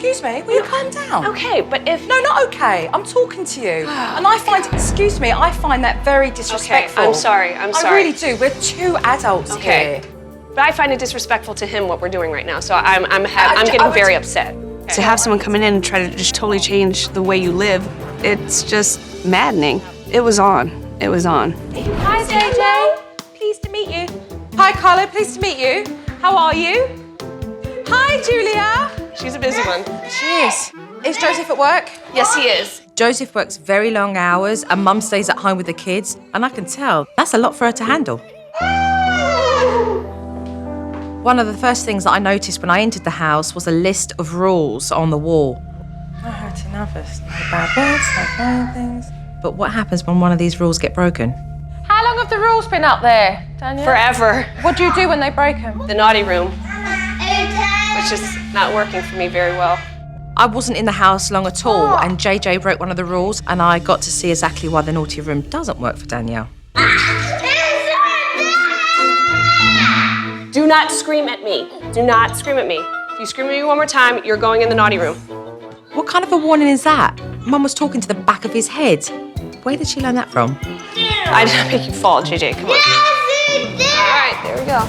excuse me, will you calm down? Okay, but if... No, not okay. I'm talking to you. And I find, excuse me, I find that very disrespectful. Okay, I'm sorry. I really do. We're two adults here. But I find it disrespectful to him what we're doing right now, so I'm getting very upset. To have someone come in and try to just totally change the way you live, it's just maddening. It was on. It was on. Hi, JJ. Pleased to meet you. Hi, Carla. Pleased to meet you. How are you? Hi, Julia. She's a busy one. She is. Is Joseph at work? Yes, he is. Joseph works very long hours and Mum stays at home with the kids. And I can tell that's a lot for her to handle. One of the first things that I noticed when I entered the house was a list of rules on the wall. No hurting others, no bad words, no bad things. But what happens when one of these rules get broken? How long have the rules been up there, Danielle? Forever. What do you do when they break them? The naughty room, which is not working for me very well. I wasn't in the house long at all, and JJ broke one of the rules, and I got to see exactly why the naughty room doesn't work for Danielle. Do not scream at me. Do not scream at me. If you scream at me one more time, you're going in the naughty room. What kind of a warning is that? Mum was talking to the back of his head. Where did she learn that from? I didn't make you fall, JJ. Come on. All right, there we go.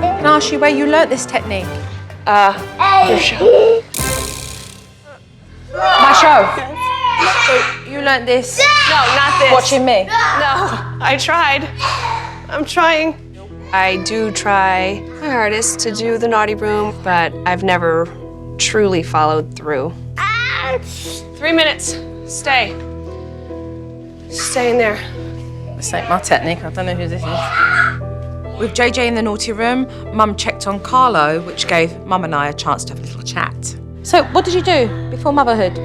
Can I ask you where you learnt this technique? Your show. My show? So you learnt this? No, not this. Watching me? No, I tried. I'm trying. I do try my hardest to do the naughty room, but I've never truly followed through. 3 minutes. Stay. Stay in there. This ain't my technique. I don't know who this is. With JJ in the naughty room, Mum checked on Carlo, which gave Mum and I a chance to have a little chat. So, what did you do before motherhood?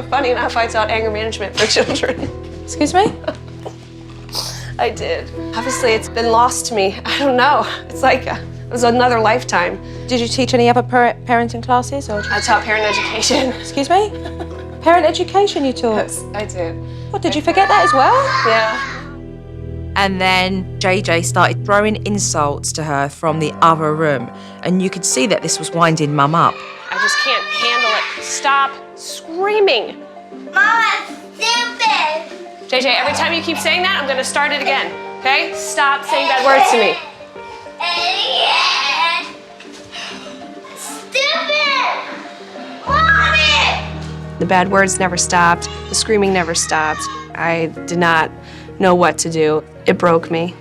Funny enough, I taught anger management for children. Excuse me? I did. Obviously, it's been lost to me. I don't know. It's like it was another lifetime. Did you teach any other parenting classes? Or I taught parent education. Excuse me? Parent education you taught? Yes, I did. What, did you forget that as well? Yeah. And then JJ started throwing insults to her from the other room. And you could see that this was winding Mum up. I just can't handle it. Stop screaming. Mama, stupid. JJ, every time you keep saying that, I'm gonna start it again, okay? Stop saying bad words to me. Stupid. Mommy. The bad words never stopped. The screaming never stopped. I did not know what to do. It broke me.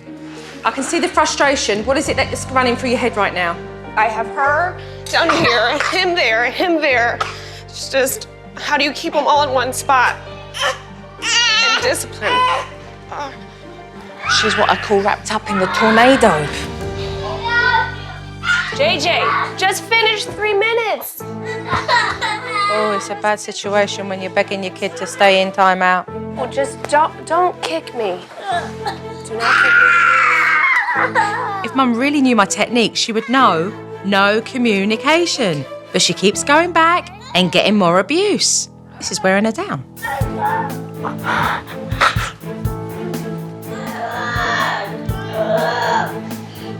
I can see the frustration. What is it that's running through your head right now? I have her down here, him there. It's just, how do you keep them all in one spot? And discipline. She's what I call wrapped up in the tornado. JJ, just finish 3 minutes. Oh, it's a bad situation when you're begging your kid to stay in time out. Well, just don't kick me. Do not kick me. If Mum really knew my technique, she would know no communication. But she keeps going back and getting more abuse. This is wearing her down.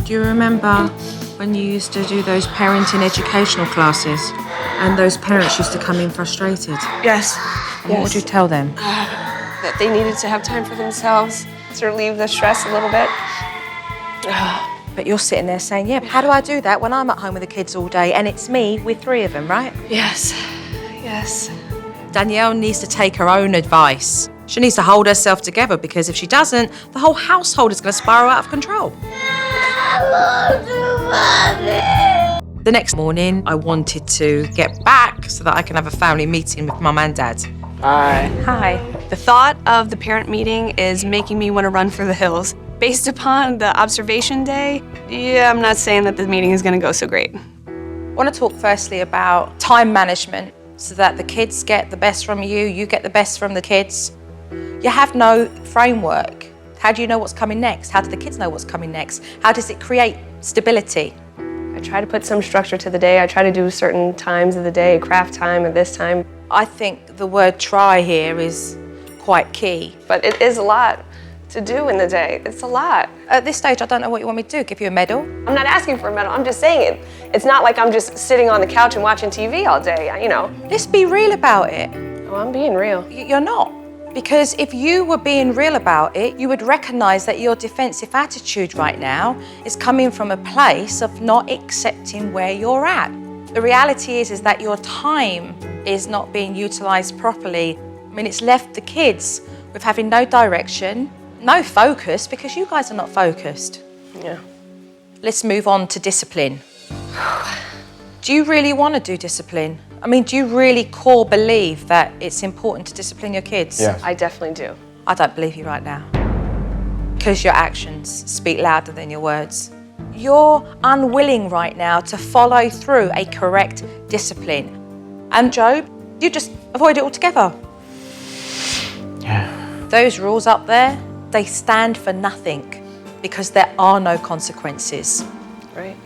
Do you remember when you used to do those parenting educational classes and those parents used to come in frustrated? Yes. What would you tell them? That they needed to have time for themselves to relieve the stress a little bit. But you're sitting there saying, yeah, how do I do that when I'm at home with the kids all day and it's me with 3 of them, right? Yes. Yes. Danielle needs to take her own advice. She needs to hold herself together because if she doesn't, the whole household is going to spiral out of control. The next morning, I wanted to get back so that I can have a family meeting with Mum and Dad. Hi. Hi. The thought of the parent meeting is making me want to run for the hills. Based upon the observation day, yeah, I'm not saying that the meeting is going to go so great. I want to talk firstly about time management so that the kids get the best from you, you get the best from the kids. You have no framework. How do you know what's coming next? How do the kids know what's coming next? How does it create stability? I try to put some structure to the day. I try to do certain times of the day, craft time at this time. I think the word try here is quite key. But it is a lot to do in the day. It's a lot. At this stage, I don't know what you want me to do. Give you a medal? I'm not asking for a medal. I'm just saying it. It's not like I'm just sitting on the couch and watching TV all day, you know. Let's be real about it. Oh, I'm being real. You're not. Because if you were being real about it, you would recognize that your defensive attitude right now is coming from a place of not accepting where you're at. The reality is that your time is not being utilized properly. I mean, it's left the kids with having no direction, no focus, because you guys are not focused. Yeah. Let's move on to discipline. Do you really want to do discipline? I mean, do you really core believe that it's important to discipline your kids? Yes. I definitely do. I don't believe you right now. Because your actions speak louder than your words. You're unwilling right now to follow through a correct discipline. And Job, you just avoid it altogether. Yeah. Those rules up there, they stand for nothing because there are no consequences. Right.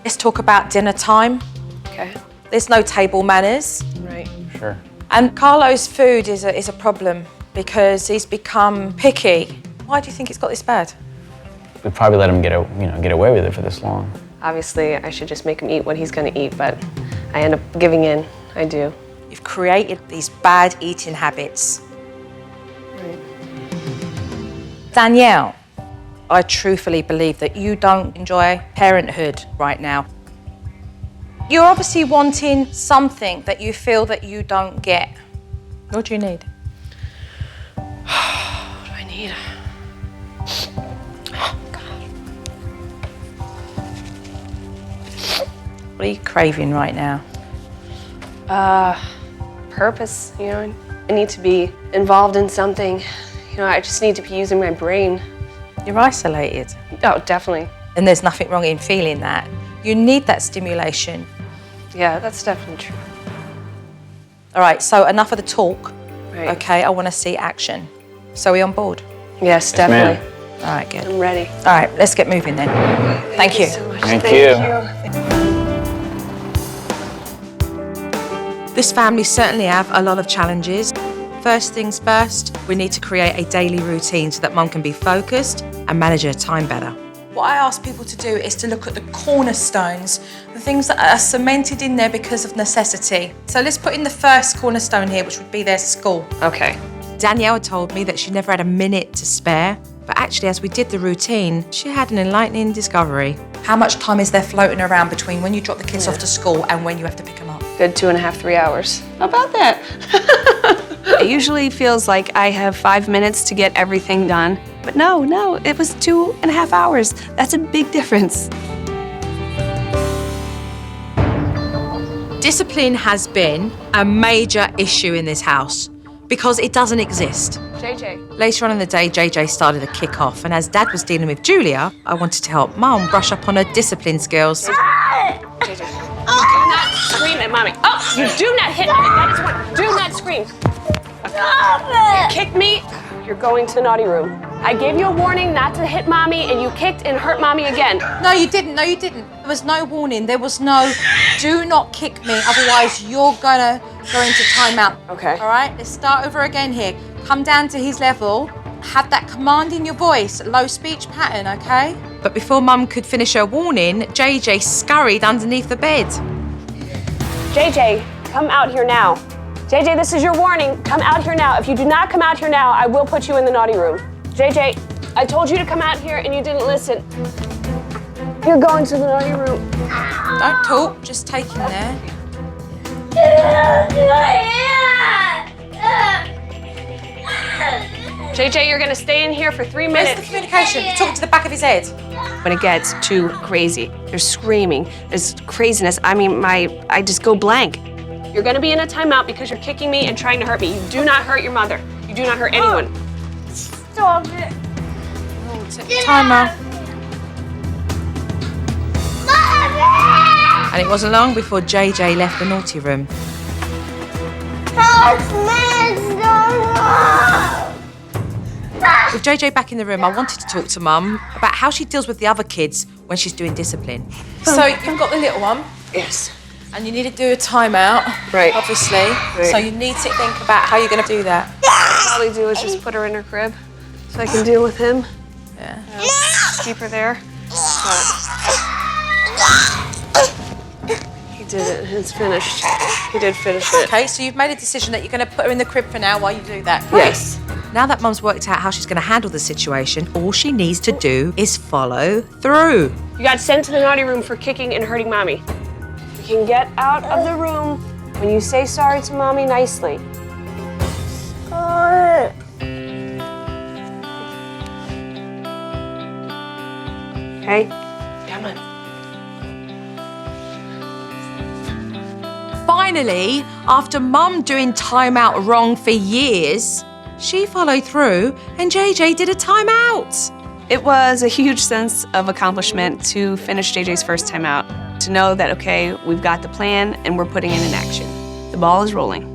Let's talk about dinner time. Okay. There's no table manners. Right. Sure. And Carlo's food is a problem because he's become picky. Why do you think it's got this bad? We probably let him get away with it for this long. Obviously, I should just make him eat what he's going to eat, but I end up giving in. I do. You've created these bad eating habits. Right. Danielle, I truthfully believe that you don't enjoy parenthood right now. You're obviously wanting something that you feel that you don't get. What do you need? What do I need? Oh, God. What are you craving right now? Purpose, you know. I need to be involved in something. You know, I just need to be using my brain. You're isolated. Oh, definitely. And there's nothing wrong in feeling that. You need that stimulation. Yeah, that's definitely true. All right, so enough of the talk. Right. Okay, I want to see action. So are we on board? Yes, Yes, ma'am. definitely. All right, good. I'm ready. All right, let's get moving then. Thank you. So much. Thank you. This family certainly have a lot of challenges. First things first, we need to create a daily routine so that mum can be focused and manage her time better. What I ask people to do is to look at the cornerstones, the things that are cemented in there because of necessity. So let's put in the first cornerstone here, which would be their school. Okay. Danielle told me that she never had a minute to spare, but actually as we did the routine, she had an enlightening discovery. How much time is there floating around between when you drop the kids off to school and when you have to pick them up? Good 2.5, 3 hours. How about that? It usually feels like I have 5 minutes to get everything done. But no, it was 2.5 hours. That's a big difference. Discipline has been a major issue in this house because it doesn't exist. JJ. Later on in the day, JJ started a kick-off, and as Dad was dealing with Julia, I wanted to help Mum brush up on her discipline skills. JJ. Do not scream at mommy. Oh, you do not hit me. That is what. Do not scream. You kicked me. You're going to the naughty room. I gave you a warning not to hit mommy, and you kicked and hurt mommy again. No, you didn't. No, you didn't. There was no warning. There was no, do not kick me, otherwise you're gonna go into timeout. Okay. All right, let's start over again here. Come down to his level. Have that command in your voice, low speech pattern, okay? But before Mum could finish her warning, JJ scurried underneath the bed. JJ, come out here now. JJ, this is your warning. Come out here now. If you do not come out here now, I will put you in the naughty room. JJ, I told you to come out here and you didn't listen. You're going to the naughty room. Don't talk, just take him there. JJ, you're gonna stay in here for 3 Where's minutes. the communication? You're talking to the back of his head. When it gets too crazy, there's screaming, there's craziness. I mean, I just go blank. You're gonna be in a timeout because you're kicking me and trying to hurt me. You do not hurt your mother. You do not hurt anyone. Stop it. Timer. Mommy! And it wasn't long before JJ left the naughty room. With JJ back in the room, I wanted to talk to Mum about how she deals with the other kids when she's doing discipline. So you've got the little one, Yes. and you need to do a timeout, Right. obviously. Right. So you need to think about how you're going to do that. probably do is just put her in her crib so I can deal with him. Yeah. Keep her there. But he did it. It's finished. He did finish it. Okay, so you've made a decision that you're going to put her in the crib for now while you do that. Great. Yes. Now that Mum's worked out how she's going to handle the situation, all she needs to do is follow through. You got sent to the naughty room for kicking and hurting Mommy. You can get out of the room when you say sorry to Mommy nicely. Okay? Come on. Finally, after Mum doing timeout wrong for years, she followed through and JJ did a timeout. It was a huge sense of accomplishment to finish JJ's first time out, to know that, okay, we've got the plan and we're putting it in action. The ball is rolling.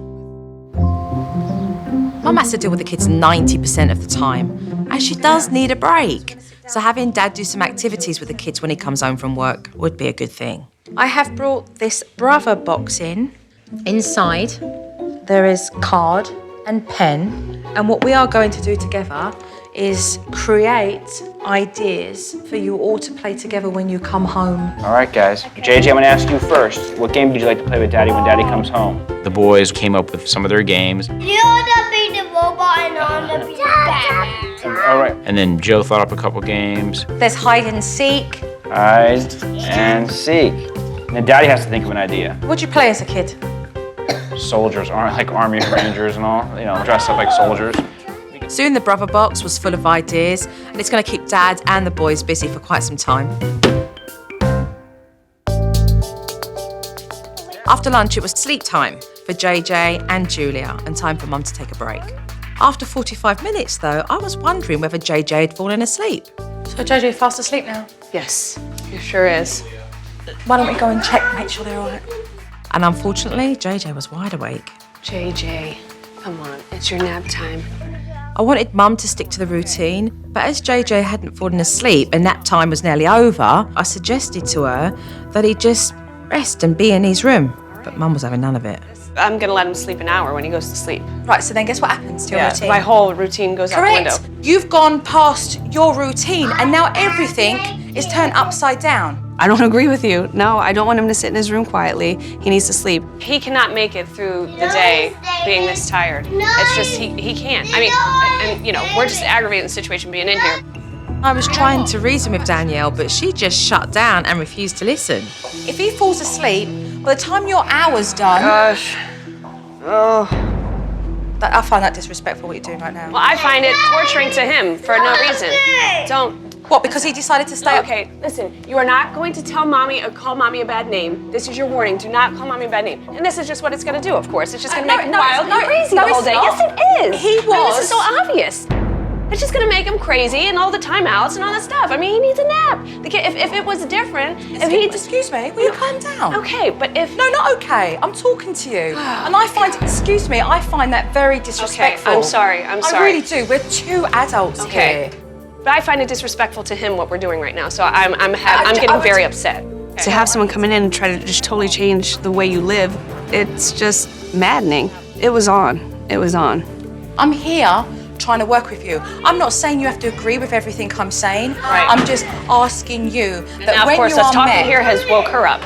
Mum has to deal with the kids 90% of the time, and she does need a break. So having Dad do some activities with the kids when he comes home from work would be a good thing. I have brought this brother box in. Inside, there is card and pen, and what we are going to do together is create ideas for you all to play together when you come home. All right, guys. JJ, I'm gonna ask you first. What game would you like to play with Daddy when Daddy comes home? The boys came up with some of their games. You're the big robot and I'm the big Batman. All right. And then Joe thought up a couple games. There's hide and seek. Hide and seek. And then Daddy has to think of an idea. What'd you play as a kid? Soldiers, like Army Rangers and all, you know, dressed up like soldiers. Soon the brother box was full of ideas, and it's going to keep Dad and the boys busy for quite some time. After lunch, it was sleep time for JJ and Julia, and time for Mum to take a break. After 45 minutes, though, I was wondering whether JJ had fallen asleep. So JJ fast asleep now? Yes, it sure is. Why don't we go and check, make sure they're all right? And unfortunately, JJ was wide awake. JJ, come on, it's your nap time. I wanted Mum to stick to the routine, but as JJ hadn't fallen asleep and nap time was nearly over, I suggested to her that he just rest and be in his room. But Mum was having none of it. I'm gonna let him sleep an hour when he goes to sleep. Right, so then guess what happens to your routine? My whole routine goes out the window. Correct. You've gone past your routine and now everything is turned upside down. I don't agree with you. No, I don't want him to sit in his room quietly. He needs to sleep. He cannot make it through the day being this tired. It's just, he can't. I mean, and you know, we're just aggravating the situation being in here. I was trying to reason with Danielle, but she just shut down and refused to listen. If he falls asleep, by the time your hour's done... Gosh. Oh. I find that disrespectful what you're doing right now. Well, I find it torturing to him for no reason. Don't. What, because he decided to stay up? Okay, listen, you are not going to tell Mommy or call Mommy a bad name. This is your warning. Do not call Mommy a bad name. And this is just what it's going to do, of course. It's just going to make him wild and crazy the whole day. Yes, it is. He was. I mean, this is so obvious. It's just going to make him crazy and all the timeouts and all that stuff. I mean, he needs a nap. The kid, if it was different, if he just... Excuse me, will you calm down? Okay, but if... No, not okay. I'm talking to you. And I find, excuse me, I find that very disrespectful. Okay, I'm sorry. I really do. We're two adults here. But I find it disrespectful to him what we're doing right now, so I'm getting very upset. Okay. To have someone come in and try to just totally change the way you live, it's just maddening. It was on. It was on. I'm here trying to work with you. I'm not saying you have to agree with everything I'm saying. Right. I'm just asking you that now, when of course, you us are talking met, here has woke her up.